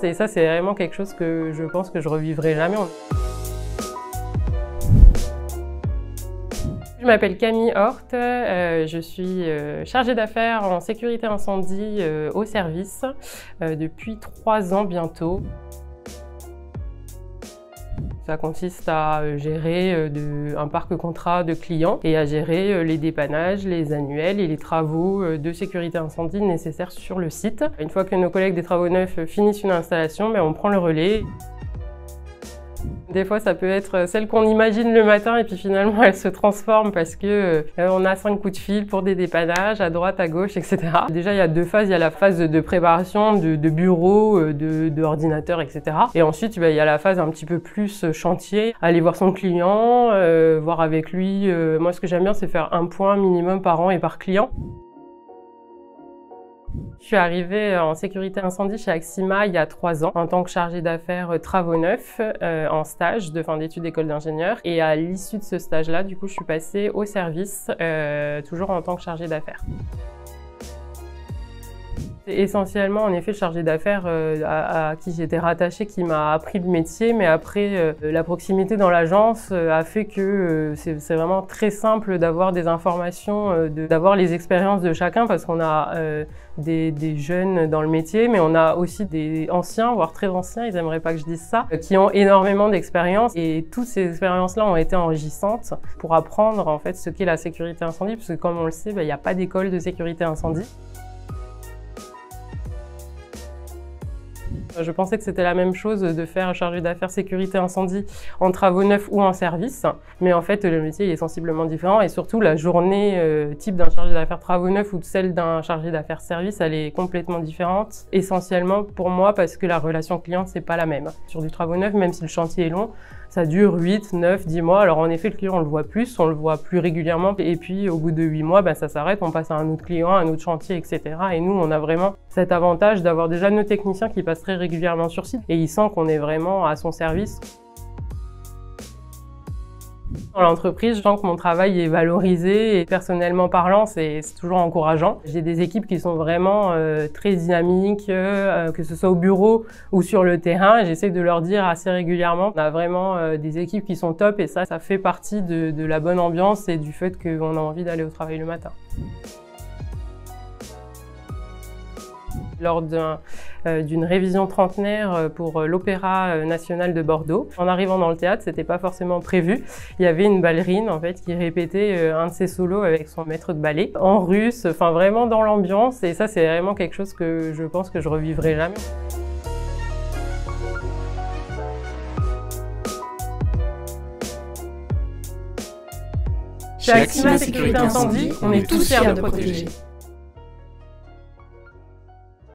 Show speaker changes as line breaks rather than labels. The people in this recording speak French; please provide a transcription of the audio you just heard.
Et ça, c'est vraiment quelque chose que je pense que je revivrai jamais. Je m'appelle Camille Hort, je suis chargée d'affaires en sécurité incendie au service depuis 3 ans bientôt. Ça consiste à gérer un parc contrat de clients et à gérer les dépannages, les annuels et les travaux de sécurité incendie nécessaires sur le site. Une fois que nos collègues des travaux neufs finissent une installation, on prend le relais. Des fois, ça peut être celle qu'on imagine le matin et puis finalement, elle se transforme parce que on a 5 coups de fil pour des dépannages à droite, à gauche, etc. Déjà, il y a 2 phases. Il y a la phase de préparation de bureau, de ordinateur, etc. Et ensuite, il y a la phase un petit peu plus chantier. Aller voir son client, voir avec lui. Moi, ce que j'aime bien, c'est faire un point minimum par an et par client. Je suis arrivée en sécurité incendie chez Axima il y a 3 ans en tant que chargée d'affaires travaux neufs en stage de fin d'études d'école d'ingénieur. Et à l'issue de ce stage-là, du coup, je suis passée au service, toujours en tant que chargée d'affaires. C'est essentiellement, en effet, le chargé d'affaires à qui j'étais rattachée qui m'a appris le métier, mais après, la proximité dans l'agence a fait que c'est vraiment très simple d'avoir des informations, d'avoir les expériences de chacun, parce qu'on a des jeunes dans le métier, mais on a aussi des anciens, voire très anciens, ils n'aimeraient pas que je dise ça, qui ont énormément d'expérience. Et toutes ces expériences-là ont été enrichissantes pour apprendre en fait ce qu'est la sécurité incendie, parce que comme on le sait, il n'y a pas d'école de sécurité incendie. Je pensais que c'était la même chose de faire chargé d'affaires sécurité incendie en travaux neufs ou en service, mais en fait le métier est sensiblement différent et surtout la journée type d'un chargé d'affaires travaux neufs ou de celle d'un chargé d'affaires service, elle est complètement différente. Essentiellement pour moi parce que la relation client c'est pas la même. Sur du travaux neuf, même si le chantier est long, ça dure 8, 9, 10 mois. Alors en effet, le client, on le voit plus régulièrement. Et puis au bout de 8 mois, ça s'arrête, on passe à un autre client, à un autre chantier, etc. Et nous, on a vraiment cet avantage d'avoir déjà nos techniciens qui passent très régulièrement sur site. Et ils sentent qu'on est vraiment à son service. Dans l'entreprise, je sens que mon travail est valorisé et personnellement parlant, c'est toujours encourageant. J'ai des équipes qui sont vraiment très dynamiques, que ce soit au bureau ou sur le terrain. J'essaie de leur dire assez régulièrement. On a vraiment des équipes qui sont top et ça fait partie de la bonne ambiance et du fait qu'on a envie d'aller au travail le matin. Lors d'une révision trentenaire pour l'Opéra national de Bordeaux. En arrivant dans le théâtre, c'était pas forcément prévu. Il y avait une ballerine en fait qui répétait un de ses solos avec son maître de ballet en russe, enfin vraiment dans l'ambiance. Et ça, c'est vraiment quelque chose que je pense que je revivrai jamais. Chez Axima Sécurité Incendie, on est tous fiers de protéger.